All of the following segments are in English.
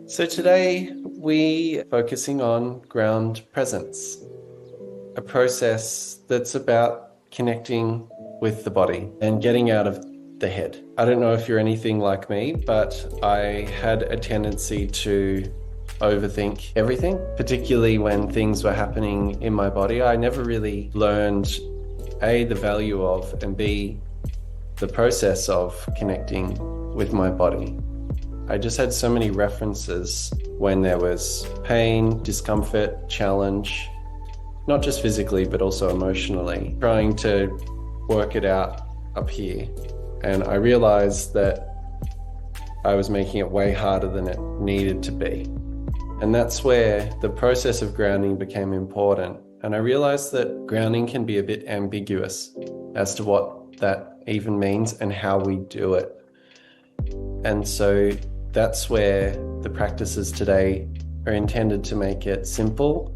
So today we are focusing on ground presence, a process that's about connecting with the body and getting out of the head. I don't know if you're anything like me, but I had a tendency to overthink everything, particularly when things were happening in my body. I never really learned A, the value of, and B, the process of connecting with my body. I just had so many references when there was pain, discomfort, challenge, not just physically, but also emotionally, trying to work it out up here. And I realized that I was making it way harder than it needed to be. And that's where the process of grounding became important. And I realized that grounding can be a bit ambiguous as to what that even means and how we do it. And so that's where the practices today are intended to make it simple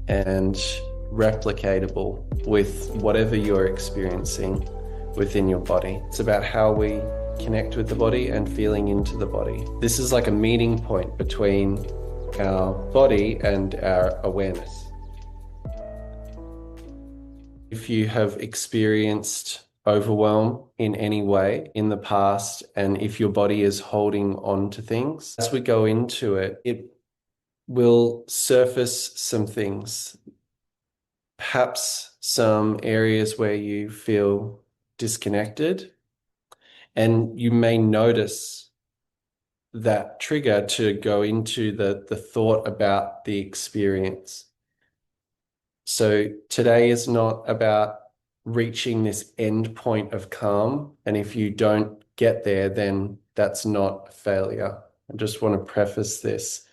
and replicatable with whatever you're experiencing within your body. It's about how we connect with the body and feeling into the body. This is like a meeting point between our body and our awareness. If you have experienced overwhelm in any way in the past, and if your body is holding on to things, as we go into it, it will surface some things, perhaps some areas where you feel disconnected, and you may notice that trigger to go into the thought about the experience. So today is not about reaching this end point of calm. And if you don't get there, then that's not a failure. I just want to preface this.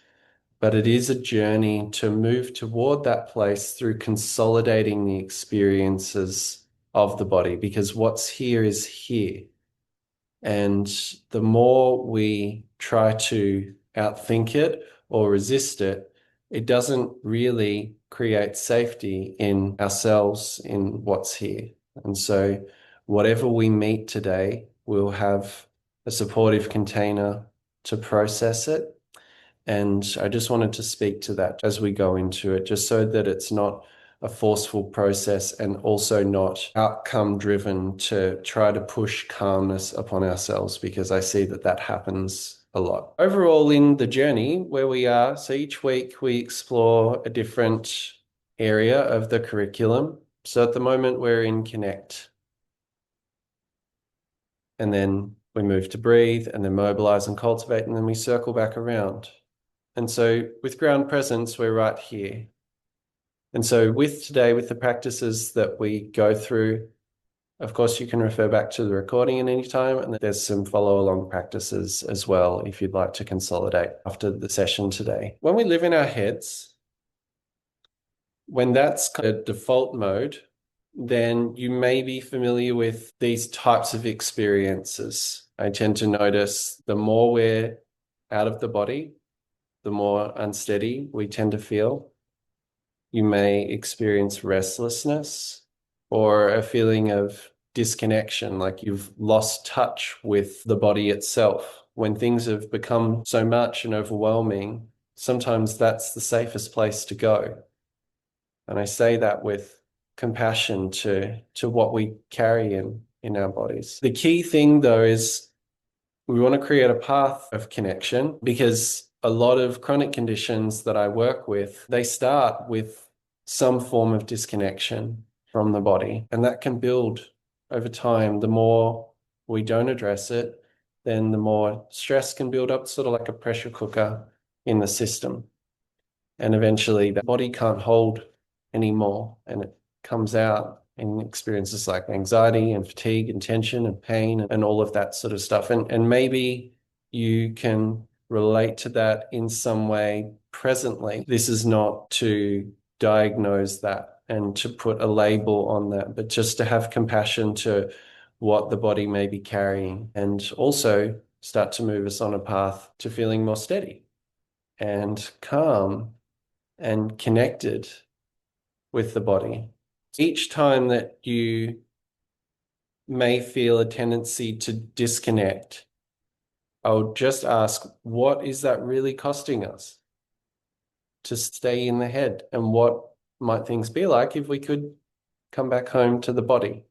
But it is a journey to move toward that place through consolidating the experiences of the body, because what's here is here. And the more we try to outthink it or resist it, it doesn't really create safety in ourselves, in what's here. And so whatever we meet today, we'll have a supportive container to process it. And I just wanted to speak to that as we go into it, just so that it's not a forceful process and also not outcome driven to try to push calmness upon ourselves, because I see that that happens a lot. Overall, in the journey where we are, so each week we explore a different area of the curriculum. So at the moment we're in Connect, and then we move to Breathe, and then Mobilize and Cultivate, and then we circle back around. And so with ground presence, we're right here. And so with today, with the practices that we go through, of course, you can refer back to the recording at any time, and there's some follow-along practices as well if you'd like to consolidate after the session today. When we live in our heads, when that's a default mode, then you may be familiar with these types of experiences. I tend to notice the more we're out of the body, the more unsteady we tend to feel. You may experience restlessness or a feeling of disconnection, like you've lost touch with the body itself. When things have become so much and overwhelming, sometimes that's the safest place to go. And I say that with compassion to what we carry in our bodies. The key thing, though, is we want to create a path of connection, because a lot of chronic conditions that I work with, they start with some form of disconnection from the body, and that can build over time. The more we don't address it, then the more stress can build up, sort of like a pressure cooker in the system. And eventually the body can't hold anymore, and it comes out in experiences like anxiety and fatigue and tension and pain and all of that sort of stuff. And maybe you can relate to that in some way presently. This is not to diagnose that and to put a label on that, but just to have compassion to what the body may be carrying, and also start to move us on a path to feeling more steady and calm and connected with the body. Each time that you may feel a tendency to disconnect, I'll just ask, what is that really costing us to stay in the head? And what might things be like if we could come back home to the body?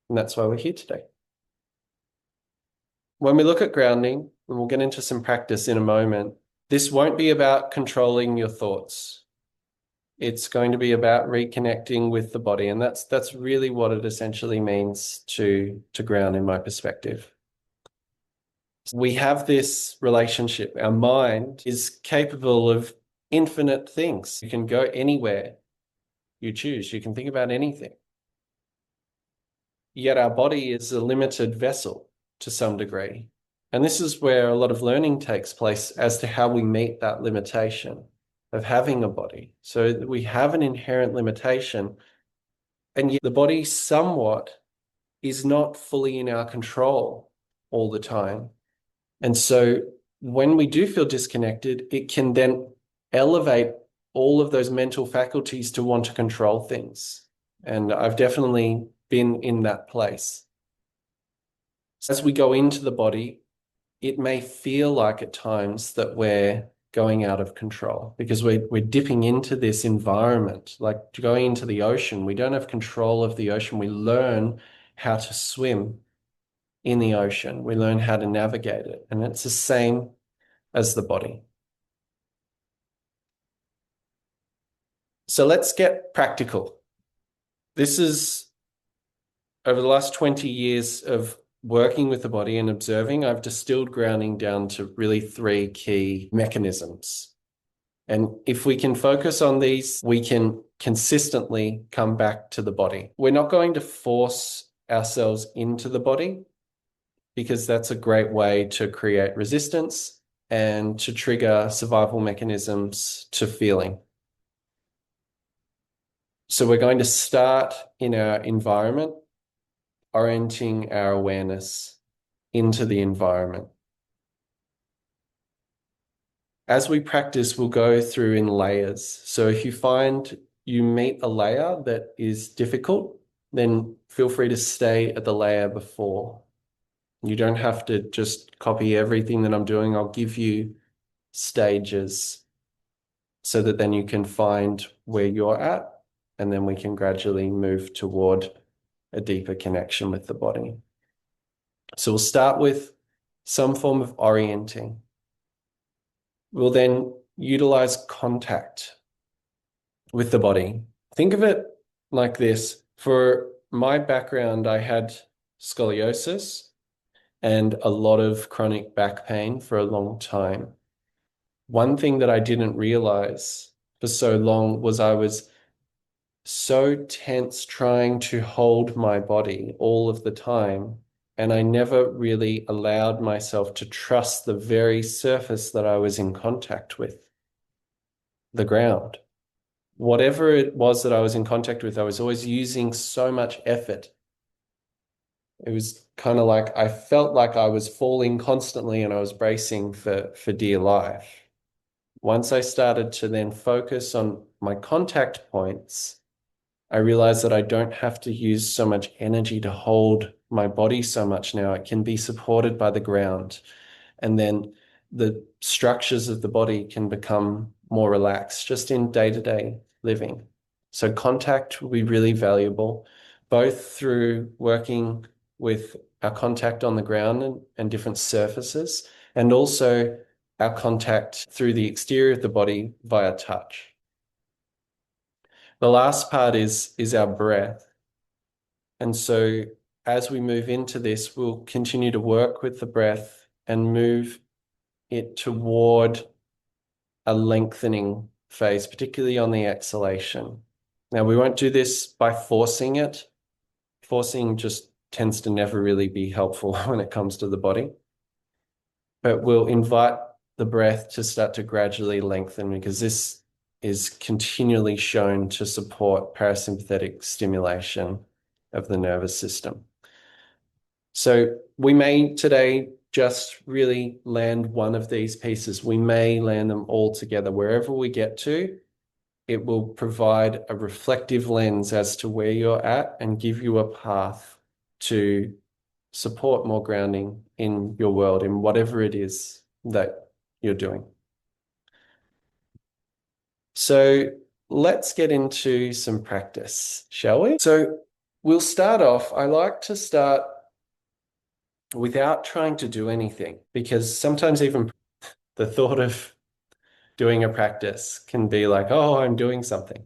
And that's why we're here today. When we look at grounding, and we'll get into some practice in a moment, this won't be about controlling your thoughts. It's going to be about reconnecting with the body. And that's really what it essentially means to ground in my perspective. We have this relationship. Our mind is capable of infinite things. You can go anywhere you choose. You can think about anything. Yet our body is a limited vessel to some degree. And this is where a lot of learning takes place as to how we meet that limitation of having a body. So we have an inherent limitation, and yet the body somewhat is not fully in our control all the time. And so when we do feel disconnected, it can then elevate all of those mental faculties to want to control things. And I've definitely been in that place. As we go into the body, it may feel like at times that we're going out of control because we're dipping into this environment, like going into the ocean. We don't have control of the ocean. We learn how to swim in the ocean. We learn how to navigate it. And it's the same as the body. So let's get practical. This is over the last 20 years of working with the body and observing, I've distilled grounding down to really 3 key mechanisms. And if we can focus on these, we can consistently come back to the body. We're not going to force ourselves into the body because that's a great way to create resistance and to trigger survival mechanisms to feeling. So we're going to start in our environment, orienting our awareness into the environment. As we practice, we'll go through in layers. So if you find you meet a layer that is difficult, then feel free to stay at the layer before. You don't have to just copy everything that I'm doing. I'll give you stages so that then you can find where you're at, and then we can gradually move toward a deeper connection with the body. So we'll start with some form of orienting. We'll then utilize contact with the body. Think of it like this. For my background, I had scoliosis and a lot of chronic back pain for a long time. One thing that I didn't realize for so long was I was so tense trying to hold my body all of the time. And I never really allowed myself to trust the very surface that I was in contact with, the ground. Whatever it was that I was in contact with, I was always using so much effort. It was kind of like I felt like I was falling constantly and I was bracing for dear life. Once I started to then focus on my contact points, I realized that I don't have to use so much energy to hold my body so much now. It can be supported by the ground. And then the structures of the body can become more relaxed just in day-to-day living. So contact will be really valuable, both through working with our contact on the ground and different surfaces, and also our contact through the exterior of the body via touch. The last part is our breath. And so as we move into this, we'll continue to work with the breath and move it toward a lengthening phase, particularly on the exhalation. Now, we won't do this by forcing it. Forcing just tends to never really be helpful when it comes to the body. But we'll invite the breath to start to gradually lengthen, because this is continually shown to support parasympathetic stimulation of the nervous system. So we may today just really land one of these pieces. We may land them all together. Wherever we get to, it will provide a reflective lens as to where you're at and give you a path to support more grounding in your world, in whatever it is that you're doing. So let's get into some practice, shall we? So we'll start off. I like to start without trying to do anything, because sometimes even the thought of doing a practice can be like, oh, I'm doing something.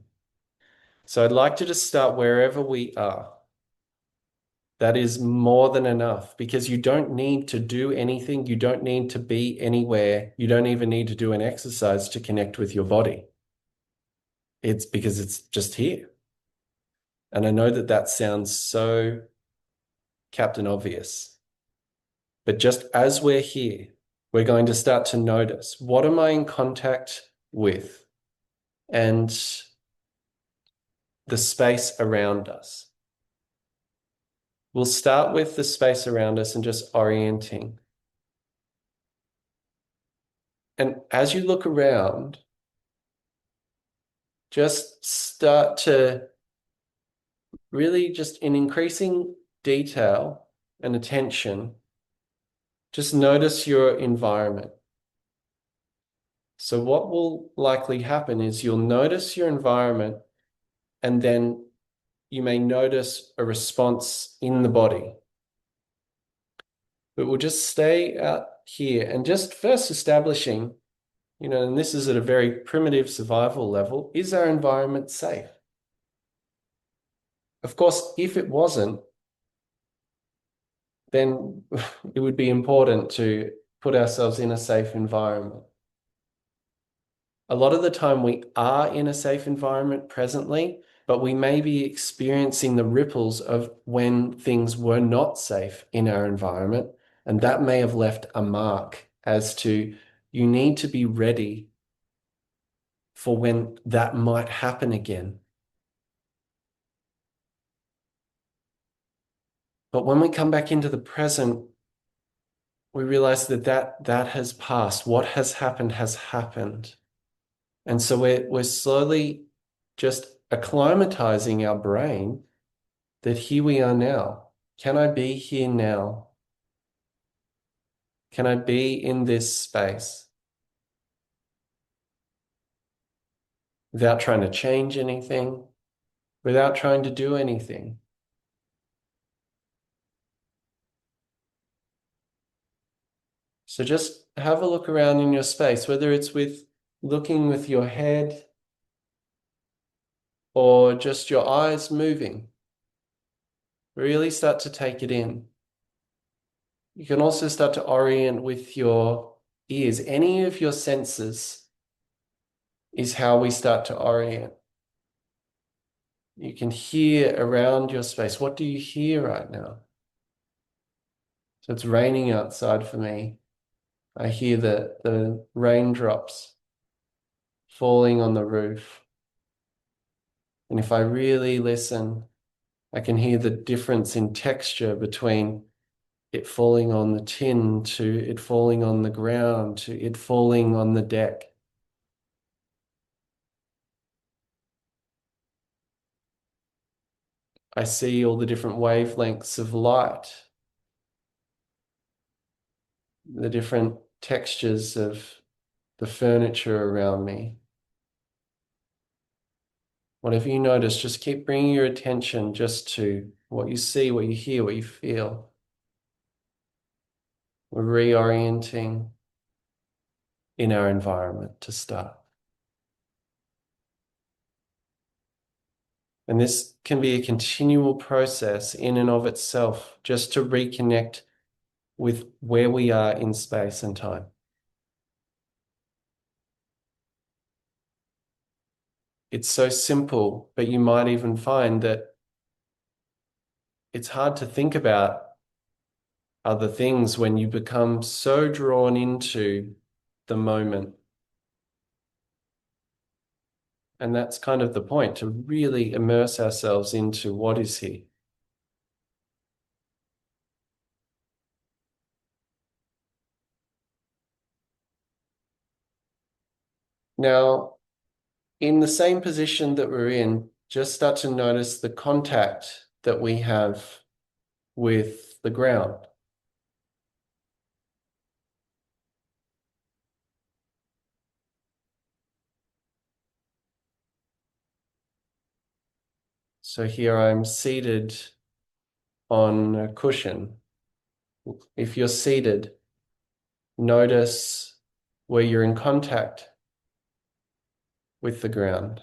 So I'd like to just start wherever we are. That is more than enough, because you don't need to do anything. You don't need to be anywhere. You don't even need to do an exercise to connect with your body. It's because it's just here. And I know that that sounds so Captain Obvious, but just as we're here, we're going to start to notice, what am I in contact with? And the space around us. We'll start with the space around us and just orienting. And as you look around, just start to really, just in increasing detail and attention, just notice your environment. So what will likely happen is you'll notice your environment, and then you may notice a response in the body. But we'll just stay out here and just first establishing, and this is at a very primitive survival level, is our environment safe? Of course, if it wasn't, then it would be important to put ourselves in a safe environment. A lot of the time we are in a safe environment presently, but we may be experiencing the ripples of when things were not safe in our environment, and that may have left a mark as to, you need to be ready for when that might happen again. But when we come back into the present, we realize that has passed. What has happened has happened. And so we're slowly just acclimatizing our brain that here we are now. Can I be here now? Can I be in this space without trying to change anything, without trying to do anything? So just have a look around in your space, whether it's with looking with your head or just your eyes moving. Really start to take it in. You can also start to orient with your ears. Any of your senses is how we start to orient. You can hear around your space. What do you hear right now? So it's raining outside for me. I hear the raindrops falling on the roof. And if I really listen, I can hear the difference in texture between it falling on the tin to it falling on the ground to it falling on the deck. I see all the different wavelengths of light, the different textures of the furniture around me. Whatever you notice, just keep bringing your attention just to what you see, what you hear, what you feel. We're reorienting in our environment to start. And this can be a continual process in and of itself, just to reconnect with where we are in space and time. It's so simple, but you might even find that it's hard to think about other things when you become so drawn into the moment. And that's kind of the point, to really immerse ourselves into what is here. Now, in the same position that we're in, just start to notice the contact that we have with the ground. So here I'm seated on a cushion. If you're seated, notice where you're in contact with the ground.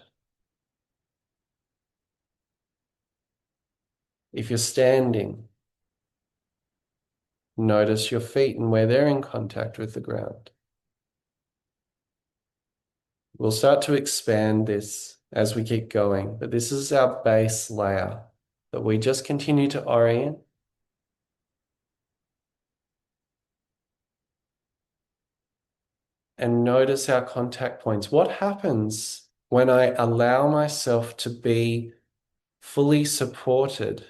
If you're standing, notice your feet and where they're in contact with the ground. We'll start to expand this as we keep going, but this is our base layer that we just continue to orient. And notice our contact points. What happens when I allow myself to be fully supported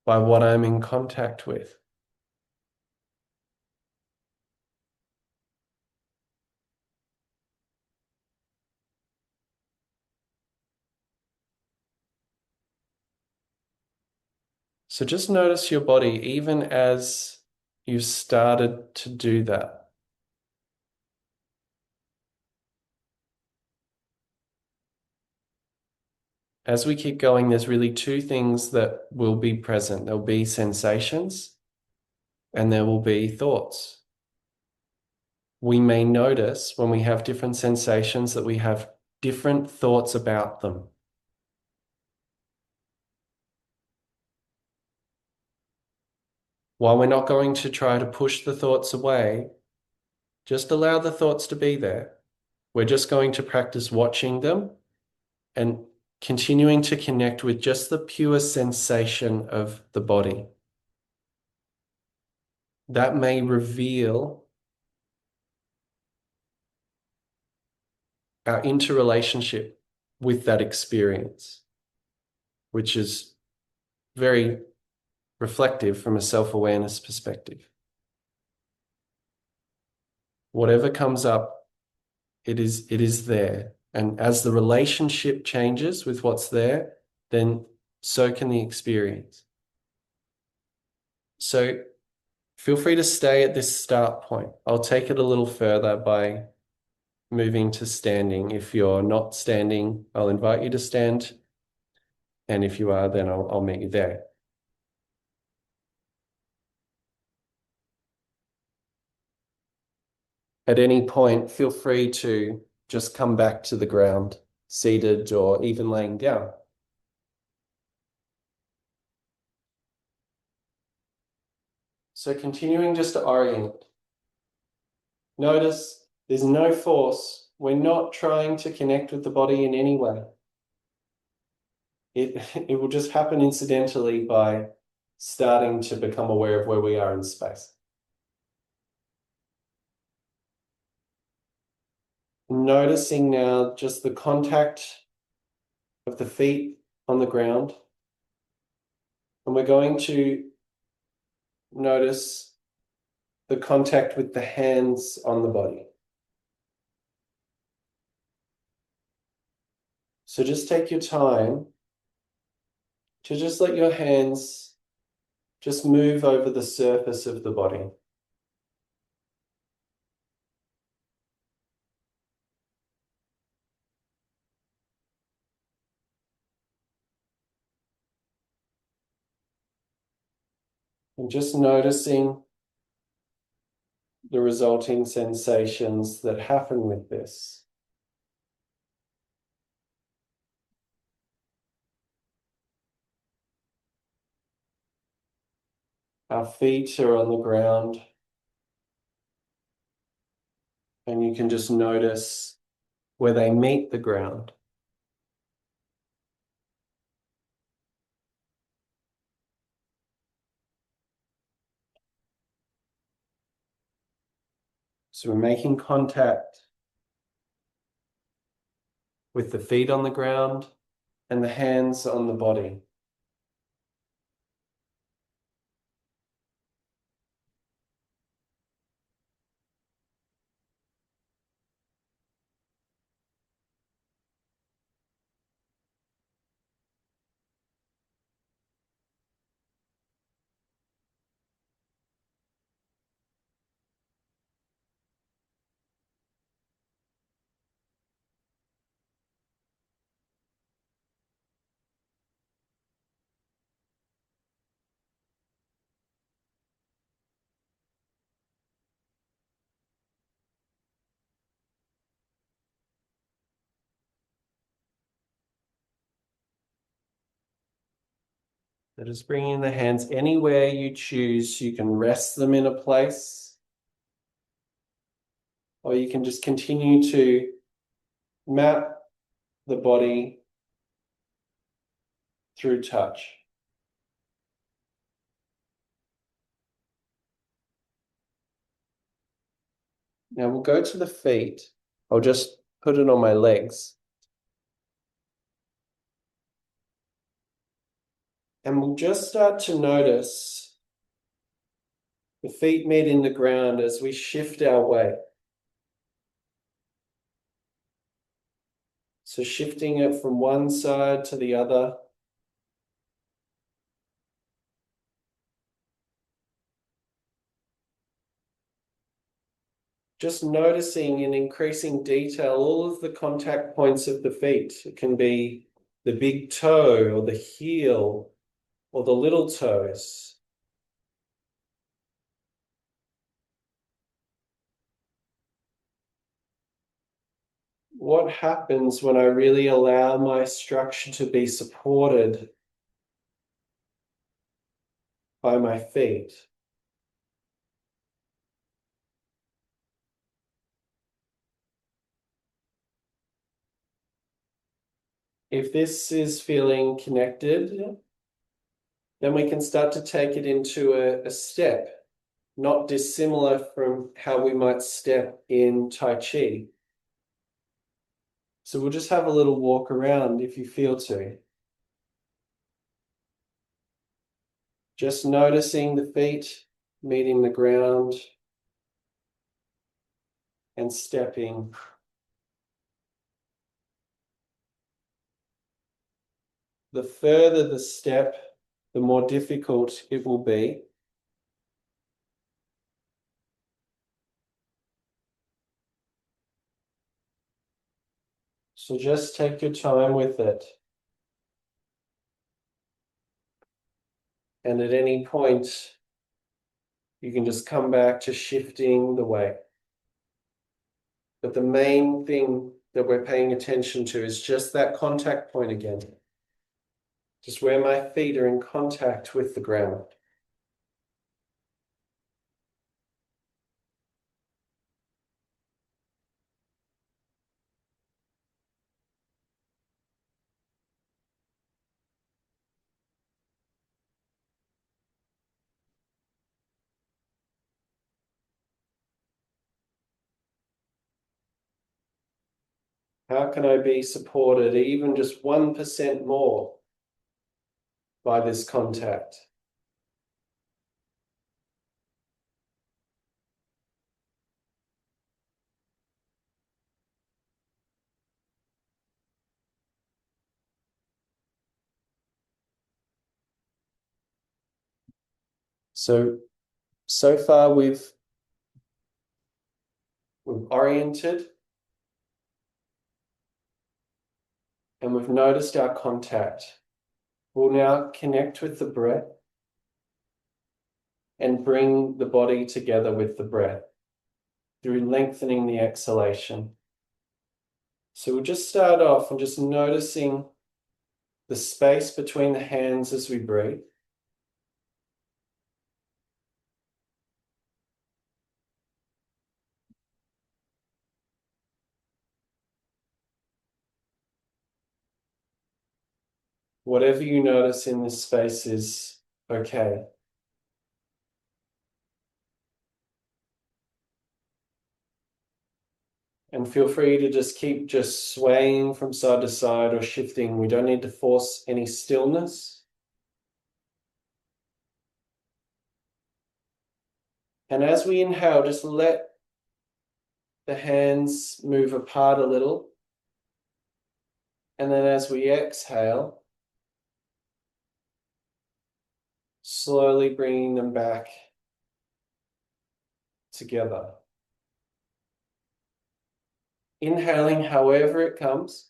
by what I'm in contact with? So just notice your body even as you started to do that. As we keep going, there's really two things that will be present. There'll be sensations and there will be thoughts. We may notice when we have different sensations that we have different thoughts about them. While we're not going to try to push the thoughts away, just allow the thoughts to be there. We're just going to practice watching them and continuing to connect with just the pure sensation of the body. That may reveal our interrelationship with that experience, which is very reflective from a self-awareness perspective. Whatever comes up, it is there. And as the relationship changes with what's there, then so can the experience. So feel free to stay at this start point. I'll take it a little further by moving to standing. If you're not standing, I'll invite you to stand. And if you are, then I'll meet you there. At any point, feel free to just come back to the ground, seated or even laying down. So continuing just to orient. Notice there's no force. We're not trying to connect with the body in any way. It will just happen incidentally by starting to become aware of where we are in space. Noticing now just the contact of the feet on the ground. And we're going to notice the contact with the hands on the body. So just take your time to just let your hands just move over the surface of the body. And just noticing the resulting sensations that happen with this. Our feet are on the ground, and you can just notice where they meet the ground. So we're making contact with the feet on the ground and the hands on the body. So just bringing the hands anywhere you choose. You can rest them in a place, or you can just continue to map the body through touch. Now we'll go to the feet. I'll just put it on my legs. And we'll just start to notice the feet meeting the ground as we shift our weight. So shifting it from one side to the other. Just noticing in increasing detail all of the contact points of the feet. It can be the big toe or the heel or the little toes. What happens when I really allow my structure to be supported by my feet? If this is feeling connected, then we can start to take it into a step, not dissimilar from how we might step in Tai Chi. So we'll just have a little walk around if you feel to. Just noticing the feet meeting the ground and stepping. The further the step, the more difficult it will be. So just take your time with it. And at any point, you can just come back to shifting the weight. But the main thing that we're paying attention to is just that contact point again. Just where my feet are in contact with the ground. How can I be supported even just 1% more by this contact? So far we've oriented and we've noticed our contact. We'll now connect with the breath and bring the body together with the breath through lengthening the exhalation. So we'll just start off and just noticing the space between the hands as we breathe. Whatever you notice in this space is okay. And feel free to just keep just swaying from side to side or shifting. We don't need to force any stillness. And as we inhale, just let the hands move apart a little. And then as we exhale, slowly bringing them back together. Inhaling however it comes.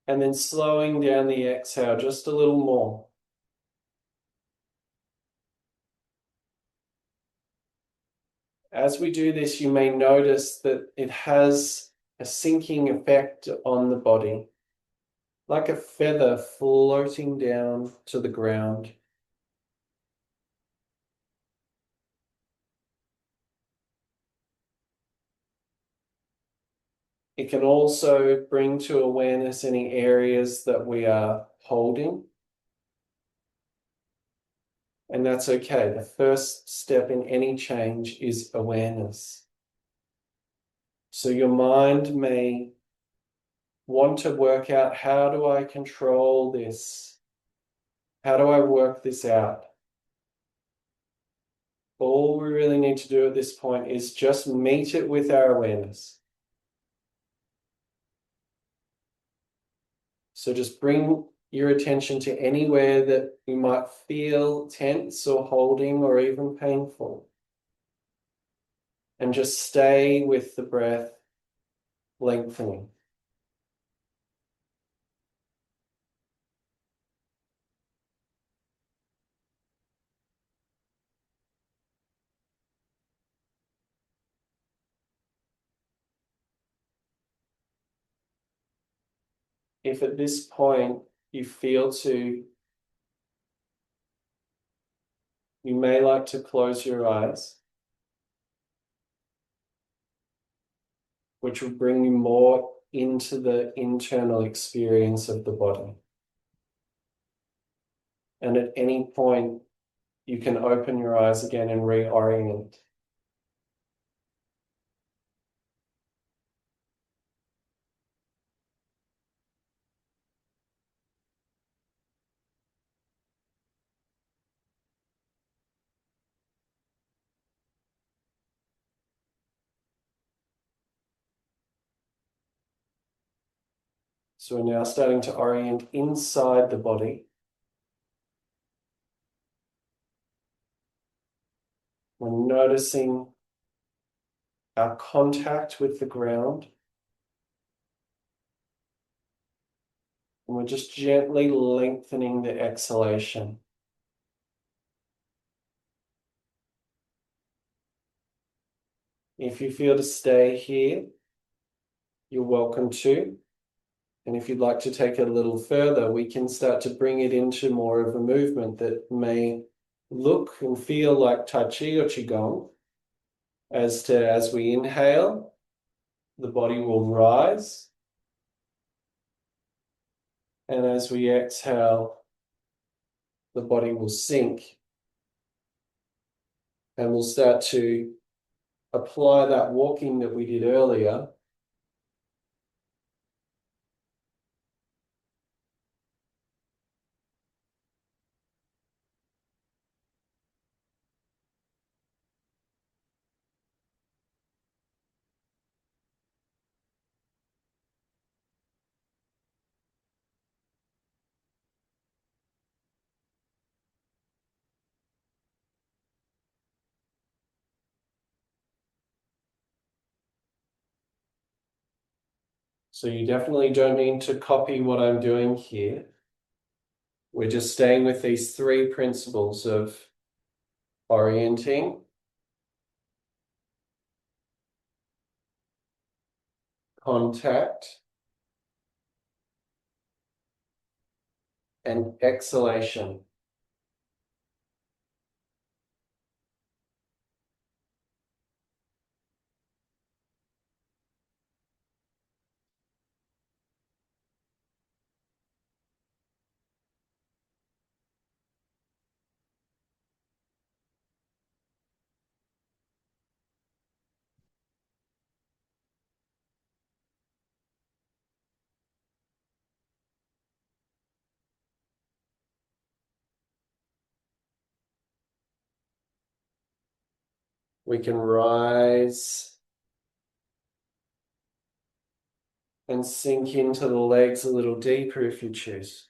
And then slowing down the exhale just a little more. As we do this, you may notice that it has a sinking effect on the body. like a feather floating down to the ground. It can also bring to awareness any areas that we are holding. And that's okay. The first step in any change is awareness. So your mind may want to work out, how do I control this? How do I work this out? All we really need to do at this point is just meet it with our awareness. So just bring your attention to anywhere that you might feel tense or holding or even painful. And just stay with the breath lengthening. If at this point you feel to, you may like to close your eyes, which will bring you more into the internal experience of the body. And at any point, you can open your eyes again and reorient. So we're now starting to orient inside the body. We're noticing our contact with the ground. And we're just gently lengthening the exhalation. If you feel to stay here, you're welcome to. And if you'd like to take it a little further, we can start to bring it into more of a movement that may look and feel like Tai Chi or Qigong. As we inhale, the body will rise. And as we exhale, the body will sink. And we'll start to apply that walking that we did earlier. So you definitely don't need to copy what I'm doing here. We're just staying with these three principles of orienting, contact, and exhalation. We can rise and sink into the legs a little deeper if you choose.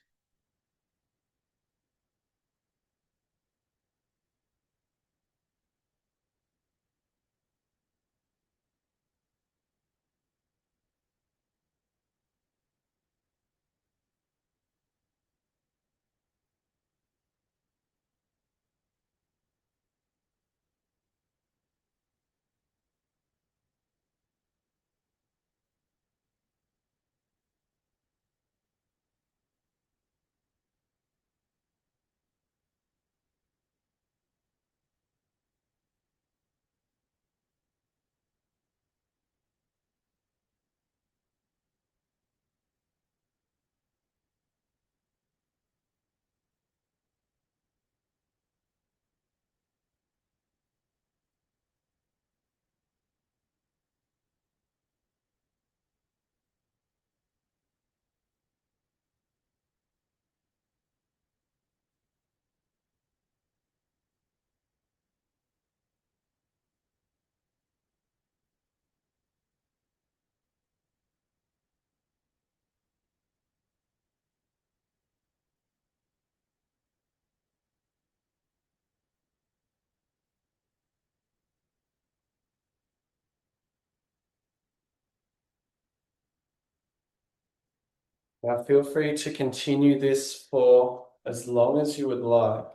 Now feel free to continue this for as long as you would like.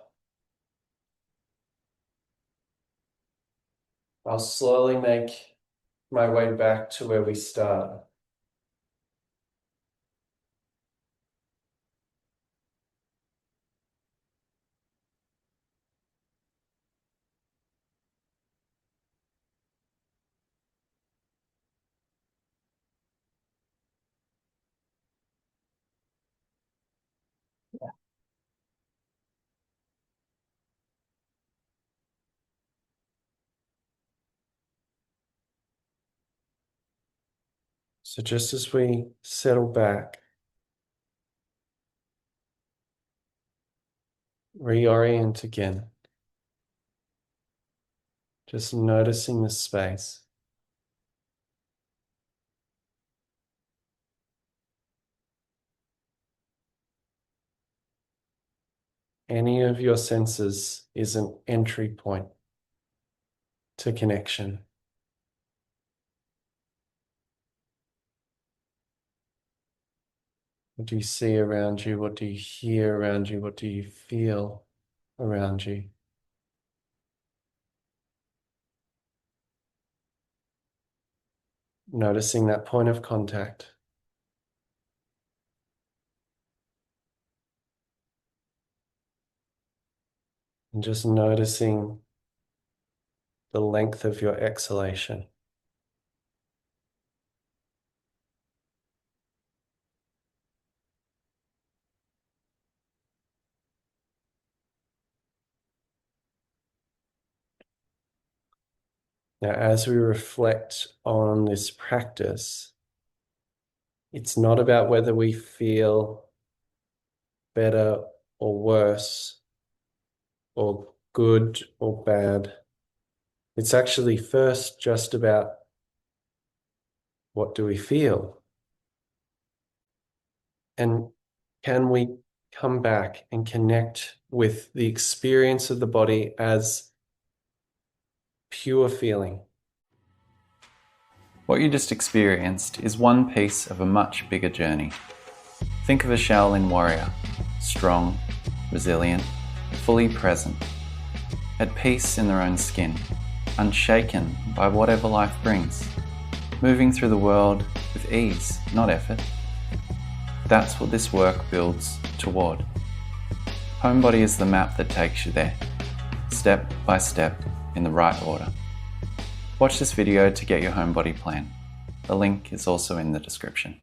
I'll slowly make my way back to where we started. So just as we settle back, reorient again. Just noticing the space. Any of your senses is an entry point to connection. What do you see around you? What do you hear around you? What do you feel around you? Noticing that point of contact. And just noticing the length of your exhalation. Now, as we reflect on this practice, it's not about whether we feel better or worse, or good or bad. It's actually first just about what do we feel? And can we come back and connect with the experience of the body as pure feeling? What you just experienced is one piece of a much bigger journey. Think of a Shaolin warrior, strong, resilient, fully present, at peace in their own skin, unshaken by whatever life brings, moving through the world with ease, not effort. That's what this work builds toward. Homebody is the map that takes you there, step by step in the right order. Watch this video to get your homebody plan. The link is also in the description.